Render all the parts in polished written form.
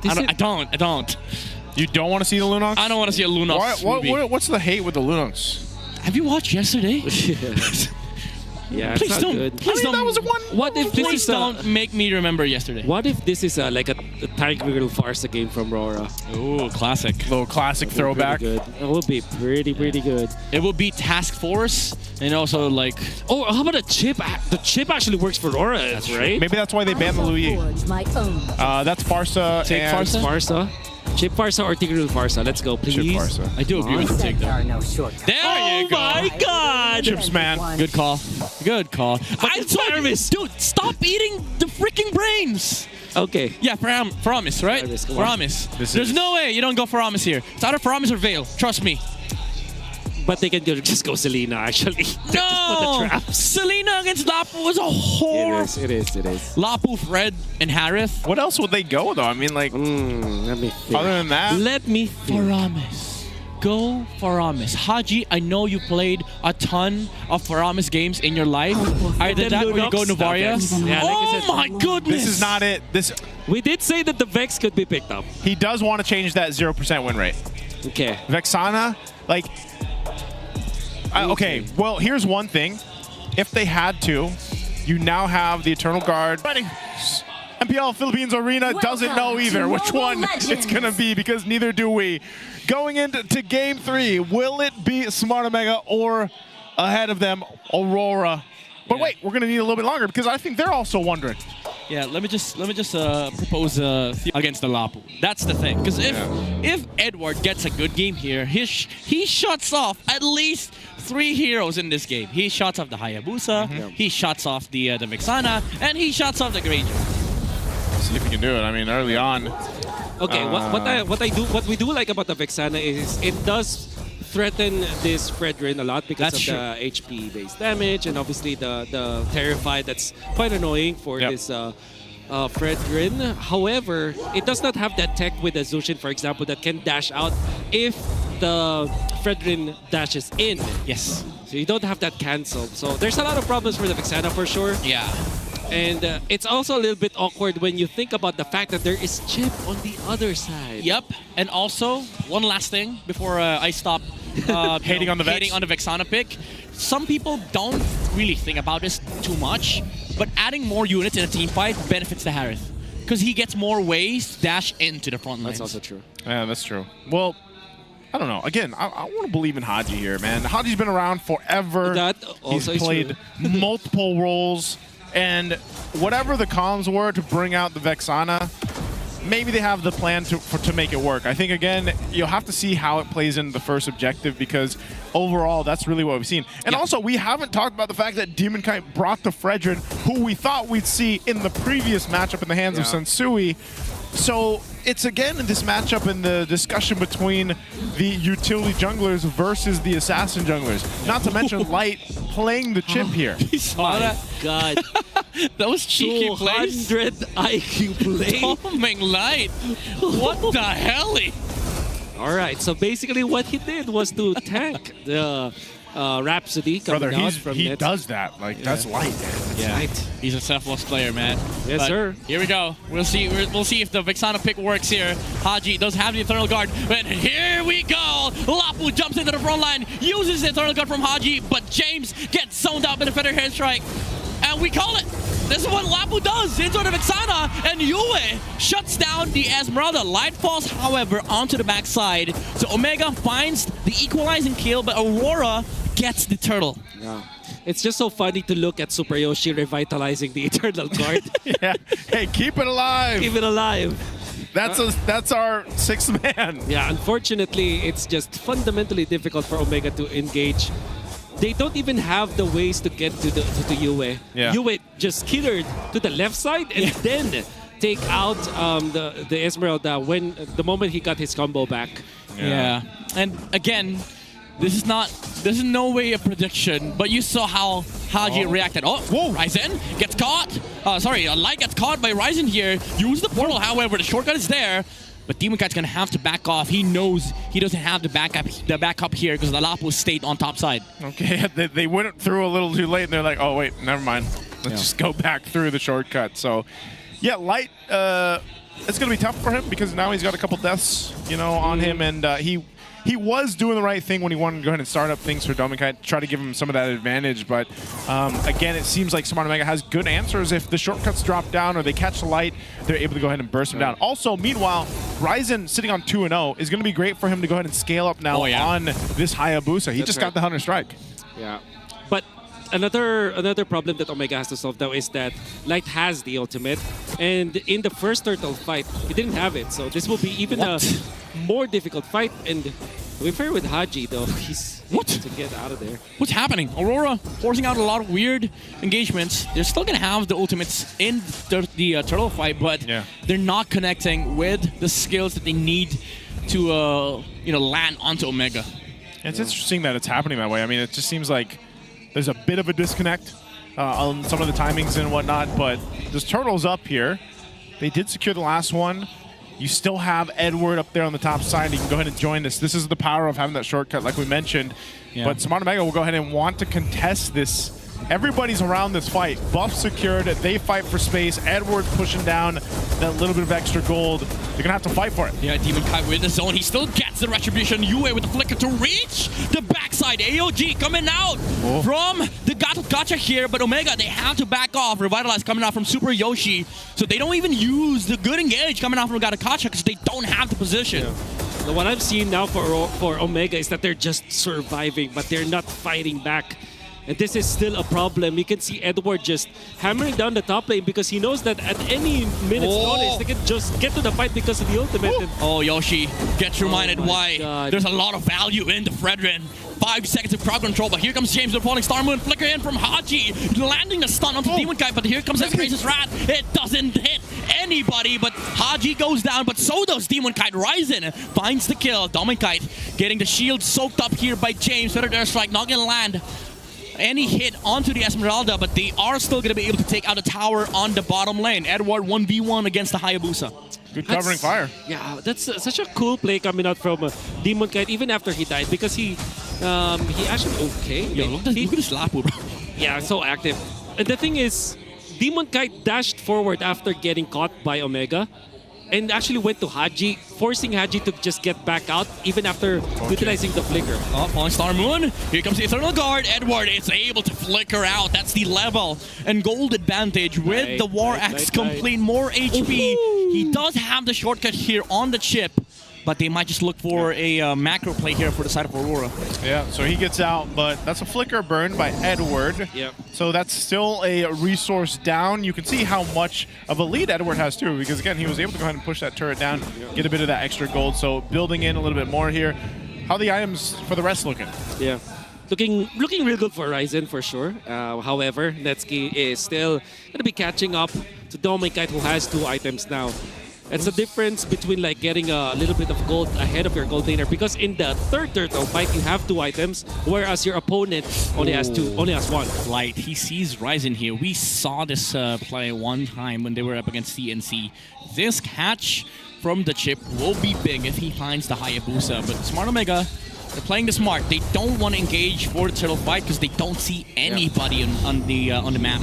I don't. You don't want to see the Lunox? I don't want to see a Lunox movie. What's the hate with the Lunox? Have you watched yesterday? Yeah, please don't. Please don't. That was one. What if this Please is don't make me remember yesterday. What if this is like a Tiger Girl Farsa game from RORA? Ooh, classic. Little classic throwback. Good. It would be pretty good. It will be Task Force and also like. Oh, how about a chip? The chip actually works for RORA, right? Maybe that's why they banned the Louis. That's Farsa. Take and Farsa. Chip Farsa or Tiger Girl Farsa? Let's go, please. Chip Farsa. I do agree with the take though. There you go. Oh my God! Chips, man. Good call. Good call. I it's told you, Aramis. dude, stop eating the freaking brains. Okay. Yeah, Aramis, right? Aramis. There's no way you don't go for Aramis here. It's either for Aramis or Veil. Trust me. But they can just go Selena, actually. Just put No! the traps. Selena against Lapu was a horror. It is. Lapu, Fred, and Harith. What else would they go though? I mean, like, Let me think. other than that, Let me think. Faramis. Go Faramis. Haji, I know you played a ton of Faramis games in your life. Either that or you go Novaria. Yeah, like I Oh said, my goodness! this is not it. We did say that the Vex could be picked up. He does want to change that 0% win rate. Okay. Vexana, like, okay. Well, here's one thing. If they had to, you now have the Eternal Guard. MPL Philippines Arena doesn't know either which one it's going to be because neither do we. Going into game 3, will it be Smart Omega or ahead of them, Aurora? But wait, we're going to need a little bit longer because I think they're also wondering. Yeah, let me just propose against the Lapu. That's the thing, because if Edward gets a good game here, he shuts off at least 3 heroes in this game. He shuts off the Hayabusa, he shuts off the Vexana, and he shuts off the Granger. See if we can do it. I mean, early on. Okay, what we do like about the Vexana is it does threaten this Fredrin a lot because of the HP-based damage and obviously the Terrified. That's quite annoying for this Fredrin. However, it does not have that tech with the Zushin, for example, that can dash out if the Fredrin dashes in. Yes. So you don't have that cancel. So there's a lot of problems for the Vexana for sure. Yeah. And it's also a little bit awkward when you think about the fact that there is Chip on the other side. Yep. And also, one last thing before I stop hating on the Vexana pick. Some people don't really think about this too much, but adding more units in a team fight benefits the Harith because he gets more ways to dash into the front lines. That's also true. Yeah, that's true. Well, I don't know. Again, I want to believe in Haji here, man. Haji's been around forever. That also He's played multiple roles. And whatever the comms were to bring out the Vexana, maybe they have the plan to make it work. I think, again, you'll have to see how it plays in the first objective because overall, that's really what we've seen. And also, we haven't talked about the fact that Demon Kite brought the Fredrin, who we thought we'd see in the previous matchup in the hands of Sensui. So it's, again, in this matchup in the discussion between the utility junglers versus the assassin junglers. Not to mention Light playing the chip here. He saw that. God. That was cheeky plays. 200 IQ play. Toming Light. What the hell? All right, so basically what he did was to tank the Rhapsody coming out from he Nets. does that. Like, that's Light. Yeah, Right. he's a selfless player, man. Yes, But sir. Here we go. We'll see. We'll see if the Vexana pick works here. Haji does have the Eternal Guard, but here we go. Lapu jumps into the front line, uses the Eternal Guard from Haji, but James gets zoned out by the Feather Hair Strike, and we call it. This is what Lapu does into the Vexana, and Yue shuts down the Esmeralda. Light falls, however, onto the backside. So Omega finds the equalizing kill, but Aurora gets the turtle. Yeah. It's just so funny to look at Super Yoshi revitalizing the Eternal Guard. Yeah. Hey, keep it alive. Keep it alive. That's our 6th man. Yeah, unfortunately, it's just fundamentally difficult for Omega to engage. They don't even have the ways to get to Yue. Yeah. Yue just skittered to the left side and then take out the Esmeralda when the moment he got his combo back. Yeah. And again, this is no way a prediction, but you saw how Haji reacted. Oh, whoa, Ryzen gets caught. Sorry, Light gets caught by Ryzen here. Use the portal, however, the shortcut is there. But Demon Kite's gonna have to back off. He knows he doesn't have the backup here because the Lapu stayed on top side. Okay, they went through a little too late and they're like, oh wait, never mind. Let's just go back through the shortcut. So, yeah, Light it's going to be tough for him because now he's got a couple deaths, you know, on him, and he was doing the right thing when he wanted to go ahead and start up things for Dominkite, try to give him some of that advantage. But again, it seems like Smart Omega has good answers. If the shortcuts drop down or they catch the light, they're able to go ahead and burst him down. Also, meanwhile, Ryzen sitting on 2-0 is going to be great for him to go ahead and scale up now on this Hayabusa. He just got the Hunter Strike. Yeah. But another problem that Omega has to solve now is that Light has the ultimate, and in the first turtle fight, he didn't have it. So this will be even a more difficult fight. And to be fair with Haji, though, he's able to get out of there. What's happening? Aurora forcing out a lot of weird engagements. They're still going to have the ultimates in the turtle fight, but they're not connecting with the skills that they need to land onto Omega. It's interesting that it's happening that way. I mean, it just seems like there's a bit of a disconnect on some of the timings and whatnot, but there's turtles up here. They did secure the last one. You still have Edward up there on the top side. You can go ahead and join this. This is the power of having that shortcut, like we mentioned. But Smart Omega will go ahead and want to contest this. Everybody's around this fight. Buff secured. They fight for space. Edward pushing down that little bit of extra gold. They're going to have to fight for it. Yeah, Demonkite with the zone. He still gets the retribution. Yue with the flicker to reach the backside. AOG coming out from the gotcha here, but Omega, they have to back off. Revitalize coming out from Super Yoshi. So they don't even use the good engage coming out from gotcha because they don't have the position. What I'm seeing now for Omega is that they're just surviving, but they're not fighting back. And this is still a problem. You can see Edward just hammering down the top lane because he knows that at any minute's notice, they can just get to the fight because of the ultimate. Oh, Yoshi gets reminded why there's a lot of value in the Fredrin. 5 seconds of crowd control, but here comes James with falling Star Moon. Flicker in from Haji, landing the stun onto Demonkite, but here comes that Gracious Wrath. It doesn't hit anybody, but Haji goes down, but so does Demonkite. Ryzen finds the kill. Demonkite getting the shield soaked up here by James. Better Air Strike, not gonna land any hit onto the Esmeralda, but they are still going to be able to take out a tower on the bottom lane. Edward 1v1 against the Hayabusa. Good covering fire. Yeah, that's such a cool play coming out from Demonkite even after he died because he actually Yo, look at this Lapu, bro. Yeah, so active. And the thing is, Demonkite dashed forward after getting caught by Omega and actually went to Haji, forcing Haji to just get back out even after utilizing the flicker. Oh, falling Star Moon. Here comes the Eternal Guard. Edward is able to flicker out. That's the level and gold advantage with the War Axe complete. More HP. He does have the shortcut here on the chip, but they might just look for a macro play here for the side of Aurora. Yeah, so he gets out, but that's a flicker burned by Edward. Yep. So that's still a resource down. You can see how much of a lead Edward has too, because again, he was able to go ahead and push that turret down, get a bit of that extra gold. So building in a little bit more here. How are the items for the rest looking? Yeah. Looking real good for Ryzen for sure. However, Netsky is still going to be catching up to Dominkite, who has 2 items now. It's the difference between like getting a little bit of gold ahead of your gold laner, because in the third turtle fight you have 2 items, whereas your opponent only has 1. Light, he sees Ryzen here. We saw this play one time when they were up against CNC. This catch from the chip will be big if he finds the Hayabusa, but Smart Omega, they're playing this smart. They don't want to engage for the turtle fight because they don't see anybody on the map.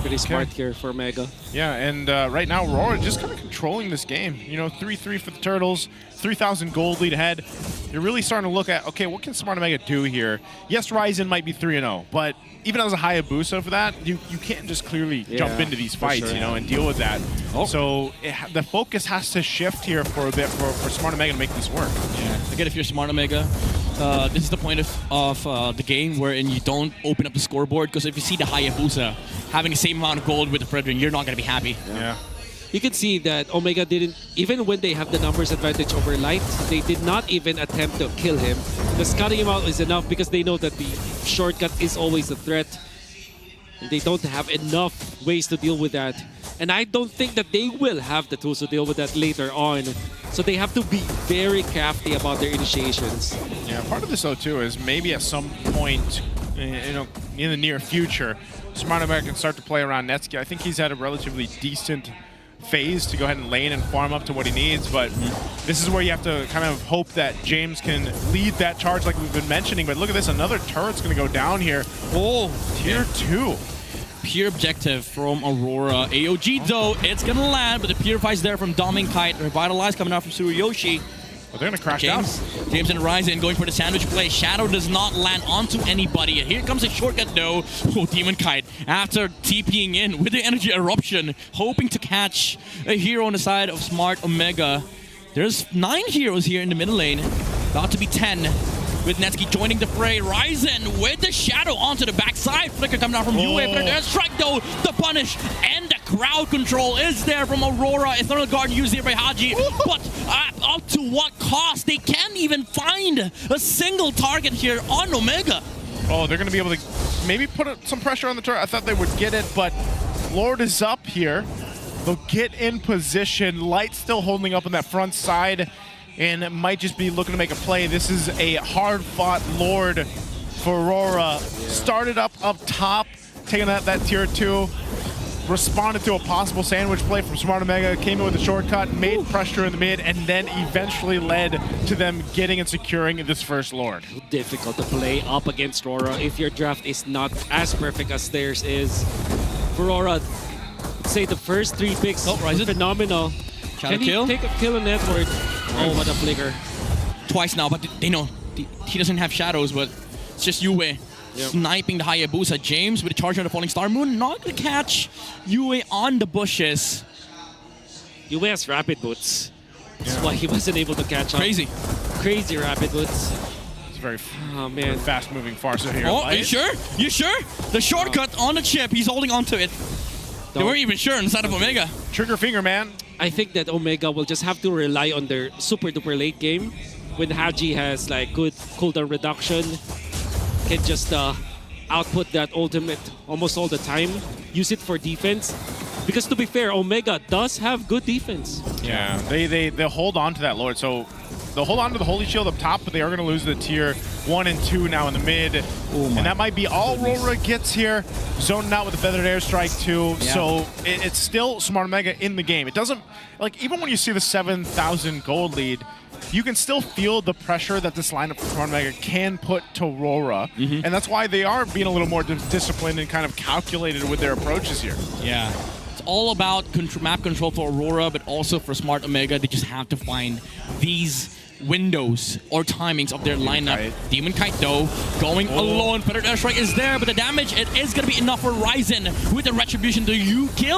Pretty smart here for Omega. Yeah, and right now, Aurora just kind of controlling this game. You know, 3-3 for the Turtles, 3,000 gold lead ahead. You're really starting to look at, okay, what can Smart Omega do here? Yes, Ryzen might be 3-0, but even as a Hayabusa for that, you can't just clearly jump into these fights, you know, and deal with that. So the focus has to shift here for a bit for Smart Omega to make this work. Yeah. Again, if you're Smart Omega, this is the point of the game wherein you don't open up the scoreboard, because if you see the Hayabusa having the same amount of gold with the Fredrin, you're not going to be happy. Yeah. You can see that Omega didn't, even when they have the numbers advantage over Light, they did not even attempt to kill him. Because cutting him out is enough, because they know that the shortcut is always a threat. And they don't have enough ways to deal with that. And I don't think that they will have the tools to deal with that later on. So they have to be very crafty about their initiations. Yeah, part of this though too is maybe at some point, you know, in the near future, Smart Omega can start to play around Netsky. I think he's had a relatively decent phase to go ahead and lane and farm up to what he needs, but this is where you have to kind of hope that James can lead that charge like we've been mentioning. But look at this, another turret's going to go down here. Oh, tier 2. pure objective from Aurora. AOG though, it's gonna land, but the Purify's there from Doming Kite. Revitalize coming out from Tsuruyoshi. But they're gonna crash James and Ryzen going for the sandwich play. Shadow does not land onto anybody. Here comes a shortcut though. Oh, Demon Kite, after TPing in with the energy eruption, hoping to catch a hero on the side of Smart Omega. There's 9 heroes here in the middle lane. About to be 10. With Netsky joining the fray. Ryzen with the Shadow onto the backside. Flicker coming out from UA. But there's strike though. The punish and the crowd control is there from Aurora. Eternal Guard used here by Haji. But up to what cost? They can't even find a single target here on Omega. Oh, they're going to be able to maybe put some pressure on the turret. I thought they would get it, but Lord is up here. They'll get in position. Light still holding up on that front side, and it might just be looking to make a play. This is a hard-fought Lord for Aurora. Started up top, taking that tier 2. Responded to a possible sandwich play from Smart Omega, came in with a shortcut, made pressure in the mid, and then eventually led to them getting and securing this first Lord. Difficult to play up against Aurora if your draft is not as perfect as theirs is. For Aurora, say the first 3 picks were phenomenal. Can he take a kill on Edward? Oh, what a flicker. Twice now, but they know he doesn't have shadows, but it's just Yue. Sniping the Hayabusa. James with a charge on the Falling Star Moon. Not going to catch Yue on the bushes. Yue has rapid boots. That's why he wasn't able to catch up. Crazy rapid boots. It's very man. fast-moving Farsa here. Oh, are you sure? You sure? The shortcut on the chip. He's holding onto it. They weren't even sure inside of Omega. Trigger finger, man. I think that Omega will just have to rely on their super-duper late game. When Haji has like good cooldown reduction, can just output that ultimate almost all the time. Use it for defense. Because to be fair, Omega does have good defense. Yeah, they'll hold on to that Lord. So they'll hold on to the Holy Shield up top, but they are going to lose the tier 1 and 2 now in the mid. And that might be all RORA gets here. Zoning out with a Feathered Airstrike too. Yeah. So it's still Smart Omega in the game. It doesn't, like, even when you see the 7,000 gold lead, you can still feel the pressure that this lineup from Smart Omega can put to RORA. And that's why they are being a little more disciplined and kind of calculated with their approaches here. Yeah. It's all about map control for Aurora, but also for Smart Omega. They just have to find these windows or timings of their lineup. Demon Kite though, going alone. Feathered Airstrike is there, but the damage, it is going to be enough for Ryzen with the Retribution to kill.